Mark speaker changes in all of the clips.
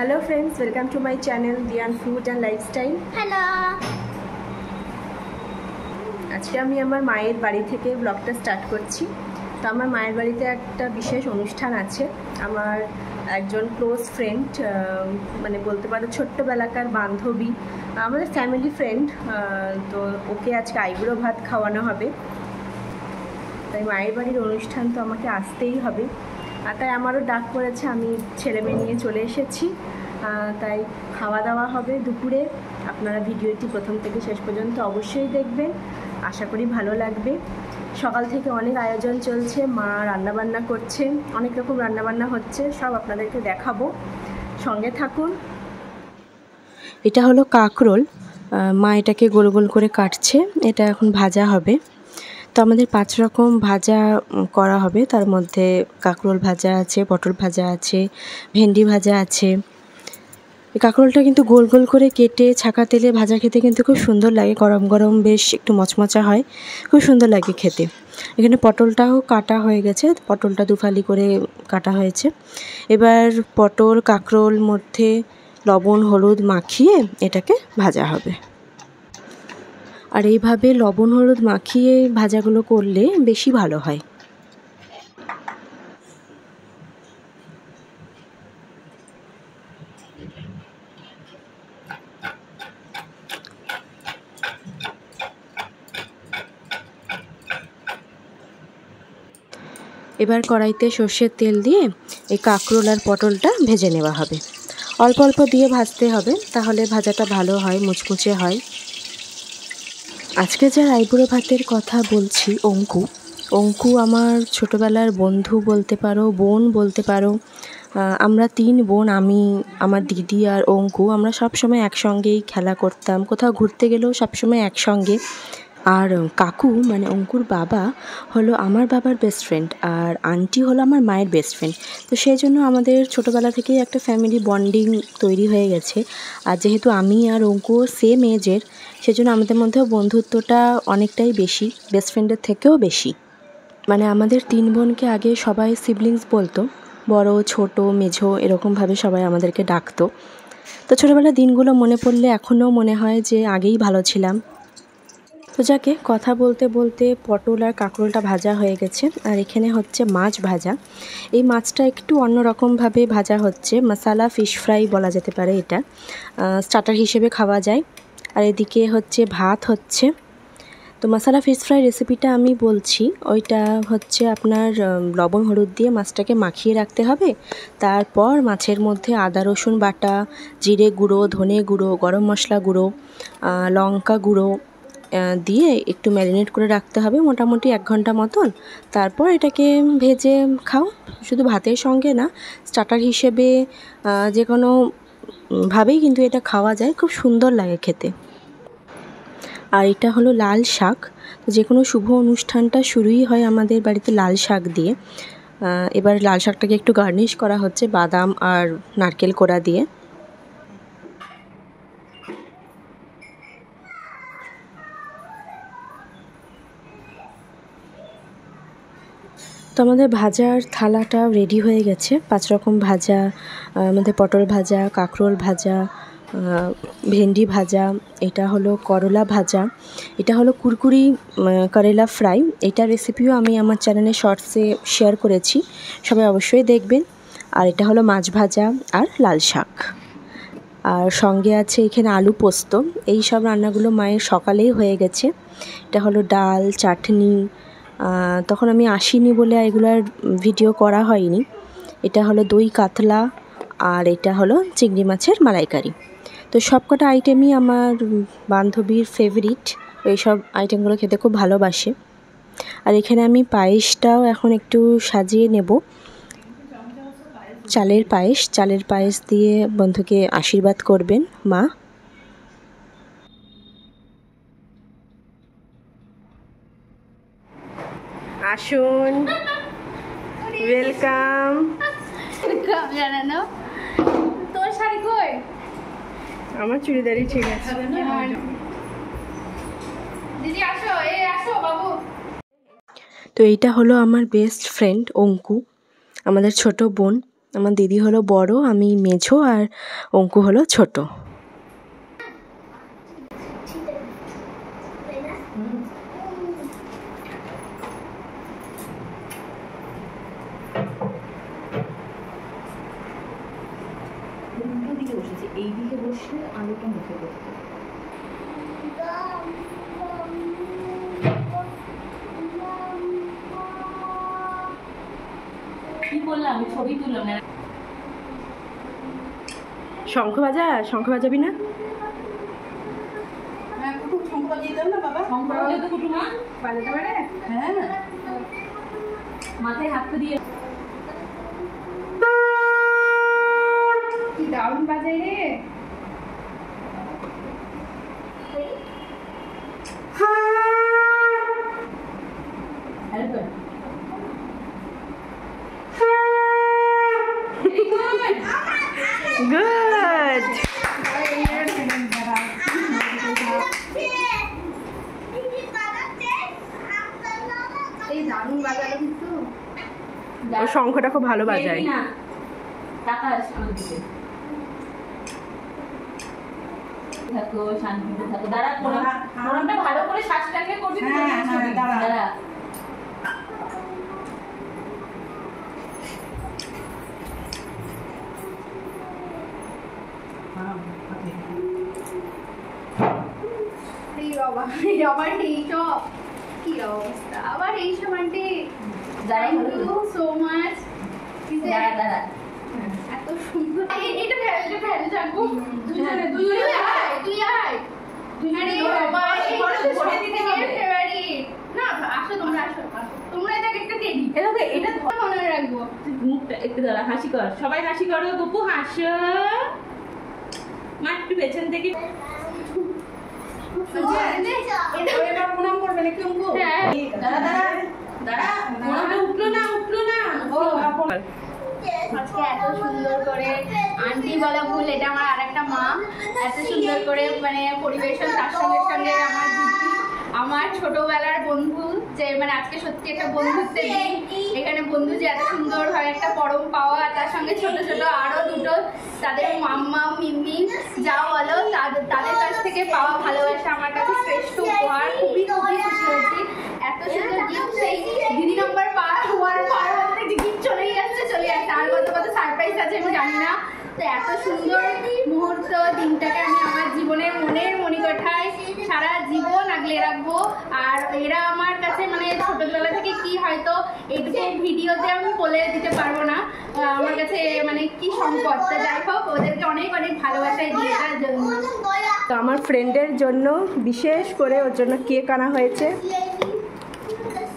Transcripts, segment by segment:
Speaker 1: Hello friends, welcome to my channel Diyan food and lifestyle.
Speaker 2: Hello
Speaker 1: आज के আমি আমার মায়ের বাড়ি থেকে ব্লগটা স্টার্ট করছি। তো আমার মায়ের বাড়িতে একটা বিশেষ অনুষ্ঠান আছে। আমার একজন ক্লোজ ফ্রেন্ড, মানে বলতে পারো ছোট্টবেলাকার বান্ধবী, আমাদের ফ্যামিলি ফ্রেন্ড। তো ওকে আজকে আইবুড়ো ভাত খাওয়ানো হবে। তাই মায়ের বাড়ির অনুষ্ঠান তো আমাকে আসতেই হবে। আর তাই আমারও ডাক পড়েছে, আমি ছেলে মেয়ে নিয়ে চলে এসেছি। তাই খাওয়া দাওয়া হবে দুপুরে। আপনারা ভিডিওটি প্রথম থেকে শেষ পর্যন্ত অবশ্যই দেখবেন, আশা করি ভালো লাগবে। সকাল থেকে অনেক আয়োজন চলছে, মা রান্নাবান্না করছে, অনেক রকম রান্নাবান্না হচ্ছে, সব আপনাদেরকে দেখাবো, সঙ্গে থাকুন। এটা হলো কাঁকরোল, মা এটাকে গোল গোল করে কাটছে, এটা এখন ভাজা হবে। তো আমাদের 5 রকম ভাজা করা হবে, তার মধ্যে কাঁকরোল ভাজা আছে, পটল ভাজা আছে, ভেন্ডি ভাজা আছে। এই কাঁকরোলটা কিন্তু গোল গোল করে কেটে ছাকা তেলে ভাজা খেতে কিন্তু খুব সুন্দর লাগে, গরম গরম বেশ একটু মচমচা হয়, খুব সুন্দর লাগে খেতে। এখানে পটলটাও কাটা হয়ে গেছে, পটলটা দুফালি করে কাটা হয়েছে। এবার পটল কাঁকরোল মধ্যে লবণ হলুদ মাখিয়ে এটাকে ভাজা হবে। আর এইভাবে লবণ হলুদ মাখিয়ে ভাজাগুলো করলে বেশি ভালো হয়। এবার কড়াইতে সর্ষের তেল দিয়ে এই কাঁকরোল আর পটলটা ভেজে নেওয়া হবে। অল্প অল্প দিয়ে ভাজতে হবে, তাহলে ভাজাটা ভালো হয়, মুচমুচে হয়। আজকে যার আইবুড়ো ভাতের কথা বলছি, অঙ্কু আমার ছোটোবেলার বন্ধু বলতে পারো, বোন বলতে পারো। আমরা 3 বোন, আমি, আমার দিদি আর অঙ্কু, আমরা সবসময় একসঙ্গেই খেলা করতাম, কোথাও ঘুরতে গেলেও সবসময় একসঙ্গে। আর কাকু মানে অঙ্কুর বাবা হলো আমার বাবার বেস্ট ফ্রেন্ড, আর আন্টি হলো আমার মায়ের বেস্ট ফ্রেন্ড। তো সেই জন্য আমাদের ছোটোবেলা থেকেই একটা ফ্যামিলি বন্ডিং তৈরি হয়ে গেছে। আর যেহেতু আমি আর অঙ্কু সেম এজের, সেজন্য আমাদের মধ্যেও বন্ধুত্বটা অনেকটাই বেশি, বেস্ট ফ্রেন্ডের থেকেও বেশি। মানে আমাদের 3 বোনকে আগে সবাই সিবলিংস বলতো, বড় ছোট মেঝো এরকমভাবে সবাই আমাদেরকে ডাকতো। তো ছোটোবেলার দিনগুলো মনে পড়লে এখনও মনে হয় যে আগেই ভালো ছিলাম। তো যাকে কথা বলতে বলতে পটল আর কাঁকরোলটা ভাজা হয়ে গেছে, আর এখানে হচ্ছে মাছ ভাজা। এই মাছটা একটু অন্যরকমভাবে ভাজা হচ্ছে, মশালা ফিশ ফ্রাই বলা যেতে পারে, এটা স্টার্টার হিসেবে খাওয়া যায়। আর এদিকে হচ্ছে ভাত হচ্ছে। তো মশালা ফিশ ফ্রাই রেসিপিটা আমি বলছি, ওইটা হচ্ছে আপনার লবণ হলুদ দিয়ে মাছটাকে মাখিয়ে রাখতে হবে। তারপর মাছের মধ্যে আদা রসুন বাটা, জিরে গুঁড়ো, ধনে গুঁড়ো, গরম মশলা গুঁড়ো, লঙ্কা গুঁড়ো দিয়ে একটু ম্যারিনেট করে রাখতে হবে মোটামুটি 1 ঘন্টা মতন। তারপর এটাকে ভেজে খাও, শুধু ভাতের সঙ্গে না, স্টার্টার হিসেবে যে কোনো ভাবেই কিন্তু এটা খাওয়া যায়, খুব সুন্দর লাগে খেতে। আর এটা হলো লাল শাক। তো যে কোনো শুভ অনুষ্ঠানটা শুরুই হয় আমাদের বাড়িতে লাল শাক দিয়ে। এবার লাল শাকটাকে একটু গার্নিশ করা হচ্ছে বাদাম আর নারকেল কোড়া দিয়ে। তো আমাদের ভাজার থালাটা রেডি হয়ে গেছে। 5 রকম ভাজা, আমাদের পটল ভাজা, কাঁকরোল ভাজা, ভেন্ডি ভাজা, এটা হলো করলা ভাজা, এটা হলো কুরকুরি করেলা ফ্রাই। এটার রেসিপিও আমি আমার চ্যানেলে শর্টসে শেয়ার করেছি, সবাই অবশ্যই দেখবেন। আর এটা হলো মাছ ভাজা আর লাল শাক। আর সঙ্গে আছে এখানে আলু পোস্ত। এই সব রান্নাগুলো মায়ের সকালেই হয়ে গেছে। এটা হলো ডাল, চাটনি। তখন আমি আসিনি বলে এগুলার ভিডিও করা হয়নি। এটা হলো দই কাতলা, আর এটা হলো চিংড়ি মাছের মালাইকারি। তো সবকটা আইটেমই আমার বান্ধবীর ফেভারিট, এইসব আইটেমগুলো খেতে খুব ভালোবাসে। আর এখানে আমি পায়েসটাও এখন একটু সাজিয়ে নেব, চালের পায়েস দিয়ে বন্ধুকে আশীর্বাদ করবেন মা। আসুন, ওয়েলকাম।
Speaker 2: জানো তোর শাড়ি কই?
Speaker 1: আমার চুড়িদারই ঠিক আছে।
Speaker 2: দিদি আসো, এই আসো বাবু।
Speaker 1: তো এইটা হলো আমার বেস্ট ফ্রেন্ড অঙ্কু, আমাদের ছোট বোন। আমার দিদি হলো বড়, আমি মেঝো, আর অঙ্কু হলো ছোট।
Speaker 3: দিকে বসেছি, এই দিকে বসলে আলুটা মুখে করতে। কি বললাম, ছবি তুললাম না।
Speaker 1: শঙ্খ বাজাবি না?
Speaker 3: শঙ্খ বাজিয়ে দাও না বাবা। শঙ্খ বাজিয়ে তো কুটুমা বাজাতে পারে। হ্যাঁ, মাথায় হাত দিয়ে
Speaker 2: কি দারুণ বাজায় রে।
Speaker 1: গুড।
Speaker 2: এই দারুণ বাজালো কিন্তু।
Speaker 1: ও শঙ্খটা খুব ভালো বাজায়।
Speaker 3: টাকা আমার দিকে থাকো, শান্তিতে থাকো। দাঁড়া, প্রণামটা ভালো করে শ্বাসটাকে করবি। দাঁড়া,
Speaker 2: আবার এইসব কি অবস্থা, আবার এইসব aunty. Thank you so much.
Speaker 3: দাঁড়া,
Speaker 2: এত সুন্দর। এটা ফেলে যাবো তুই আয়। আরে বাবা, ফেভারিট না। আসো তোমরা, আসো তোমরা। এটা একটা টেডি, এটা মনে রাখবো।
Speaker 3: মুখটা একটু দাঁড়া, হাসি কর, সবাই হাসি করো। গপু হাসো, মা একটু পেছন থেকে।
Speaker 2: প্রণাম করবে নাকি অঙ্কু?
Speaker 3: দাঁড়া, উঠলো না।
Speaker 2: আজকে এত সুন্দর করে আন্টি বলা ভুল, এটা আমার আরেকটা মা। এত সুন্দর করে মানে পরিবেশন, তার সঙ্গে সঙ্গে আমার দিদি, আমার ছোটবেলার বন্ধু, যে মানে আজকে সত্যি একটা বন্ধুত্বের দিন। এখানে বন্ধু যে এত সুন্দর হয়, একটা পরম পাওয়া। তার সঙ্গে ছোট ছোট আরো দুটো, তাদের মাম্মা মিম্মি যা বলো, তাদের কাছ থেকে পাওয়া ভালোবাসা আমার কাছে শ্রেষ্ঠ উপহার। খুবই খুশি হয়েছি। এত সুন্দর গিফট, সেই দিদি নম্বর পার হওয়ার পর গিফট চলেই আসছে। আর কত সারপ্রাইজ আছে আমি জানি না। তো এত সুন্দর মুহূর্ত, দিনটাকে আমি আমার জীবনের মনের মণিকোঠায় সারা জীবন আগলে রাখবো। আর এরা আমার কাছে মানে ছোটবেলা থেকে কি হয়তো এইটুকু ভিডিওতে আমি বলে দিতে পারবো না আমার কাছে মানে কি সম্পদ। তো যাই হোক, ওদেরকে অনেক অনেক ভালোবাসাই দিয়ে এটার জন্য।
Speaker 1: তো আমার ফ্রেন্ডের জন্য বিশেষ করে ওর জন্য কেক আনা হয়েছে।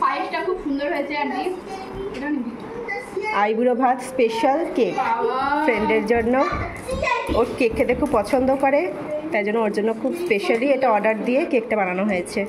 Speaker 2: পায়েসটা খুব সুন্দর হয়েছে আন্টি। এটা নিবি?
Speaker 1: আইবুড়ো ভাত স্পেশাল কেক ফ্রেন্ডের জন্য। ওর কেক খেতে খুব পছন্দ করে, তাই জন্য ওর জন্য খুব স্পেশালি এটা অর্ডার দিয়ে কেকটা বানানো হয়েছে।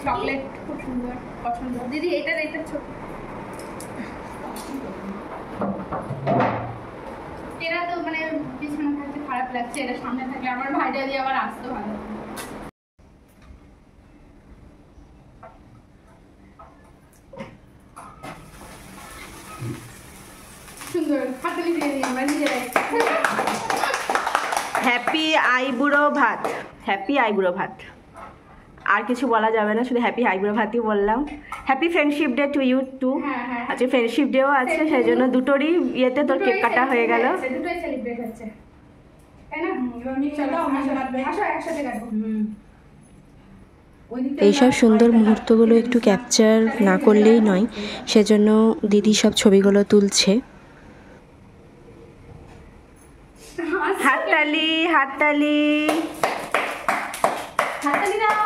Speaker 2: চকলেট খুব সুন্দর পছন্দ। দিদি এটা ছোট, এরা তো মানে পিছনে থাকতে খারাপ লাগছে, এটা সামনে থাকলে আমার ভাইটা দিয়ে আবার আসতে ভালো। সুন্দর হাততালি দিয়ে দিই আমরা নিজেরাই।
Speaker 1: হ্যাপি আইবুড়ো ভাত, হ্যাপি আইবুড়ো ভাত। আর কিছু বলা যাবে না, শুধু হ্যাপি আইবুড়ো ভাতই বললাম। Happy friendship day to you too. আজকে ফ্রেন্ডশিপ ডেও আছে, সেই জন্য দুটোরই ইয়েতে তোর কেক কাটা হয়ে গেল।
Speaker 2: দুটোই সেলিব্রেট হচ্ছে, তাই না? আসো একসাথে কাটবো।
Speaker 1: এইসব সুন্দর মুহূর্তগুলো একটু ক্যাপচার না করলেই নয়, সেজন্য দিদি সব ছবিগুলো তুলছে। হাততালি হাততালি
Speaker 2: হাততালি দাও।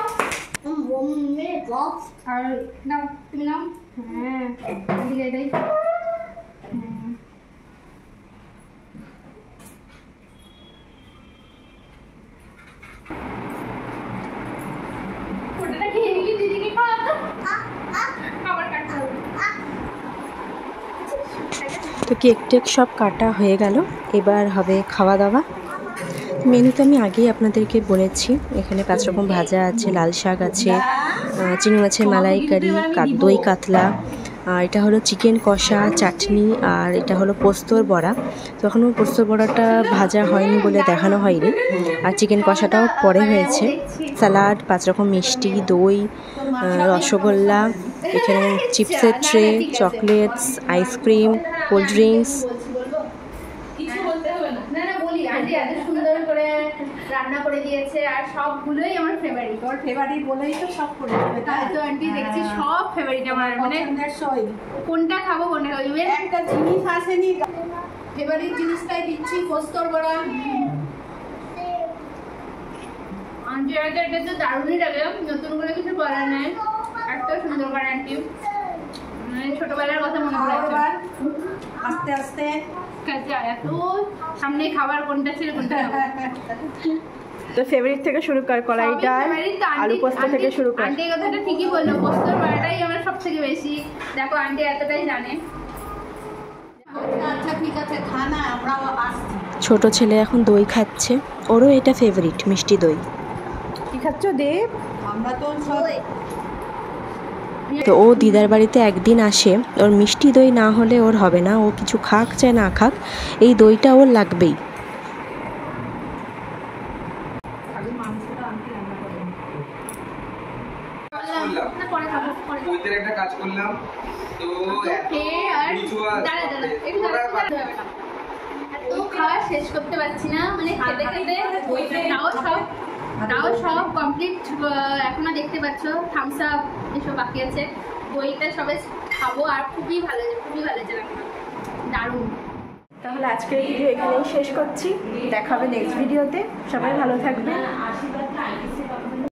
Speaker 2: আর নাও, তুমি নাও। হ্যাঁ, এদিকে এটাই। ওটা খেয়ে নিলি, দিদিকে খাওয়া তো। আবার কাটতে হবে।
Speaker 1: তো কেক টেক সব কাটা হয়ে গেল, এবার হবে খাওয়া দাওয়া। মেনু তো আমি আগেই আপনাদেরকে বলেছি, এখানে 5 রকম ভাজা আছে, লাল শাক আছে, চিংড়ি মাছের মালাইকারি, দই কাতলা, এটা হলো চিকেন কষা, চাটনি, আর এটা হলো পোস্তর বড়া। তো এখনও পোস্তর বড়াটা ভাজা হয়নি বলে দেখানো হয়নি, আর চিকেন কষাটাও পরে হয়েছে। স্যালাড, 5 রকম মিষ্টি, দই, রসগোল্লা, এখানে চিপসের tray, chocolates, ice cream, cold drinks.
Speaker 2: Aunty এত সুন্দর করে রান্না করে দিয়েছে, আর সবগুলোই আমার ফেভারিট। ওর ফেভারিট বলেই তো সব করে দেবে, তাই তো আন্টি দেখছি সব ফেভারিট আমার, মানে কোনটা খাবো কোনটা খাবো, একটা জিনিস আসেনি, ফেভারিট জিনিসটাই দিচ্ছি, পোস্তর বড়া। আন্টি এটা তো দারুণই লাগে, নতুন করে কিছু বলার নেই, এত সুন্দর করে আন্টি, মানে ছোটবেলার কথা মনে পড়ে আস্তে আস্তে। এত সামনে খাবার কোনটা ছিল কোনটা
Speaker 1: তো ফেভারিট থেকে শুরু কর, কলাই ডাল, আলু পোস্ত থেকে শুরু কর।
Speaker 2: আন্টি কথাটা ঠিকই বললো, পোস্তর বড়াটাই আমার সব থেকে বেশি। দেখো আন্টি এতটাই জানে। আচ্ছা ঠিক আছে, খানা আমরাও আসছি।
Speaker 1: ছোট ছেলে এখন দই খাচ্ছে, ওরও এটা ফেভারিট, মিষ্টি দই। কি খাচ্ছ দেব?
Speaker 2: আমরা তো সব।
Speaker 1: তো ও দিদার বাড়িতে একদিন আসে, ওর মিষ্টি দই না হলে ওর হবে না, ও কিছু খাক চায় না খাক, এই দইটা ওর লাগবেই।
Speaker 4: একটা কাজ করলাম তো
Speaker 2: খাওয়া শেষ করতে পারছি না, মানে খেতে খেতে তাও সব কমপ্লিট। এখনো দেখতে পাচ্ছ থামস আপ এসব বাকি আছে, দইটা সবে খাবো, আর খুবই ভালো হয়েছে রান্না, দারুণ।
Speaker 1: তাহলে আজকের ভিডিও এখানেই শেষ করছি, দেখা হবে নেক্সট ভিডিওতে, সবাই ভালো থাকবে।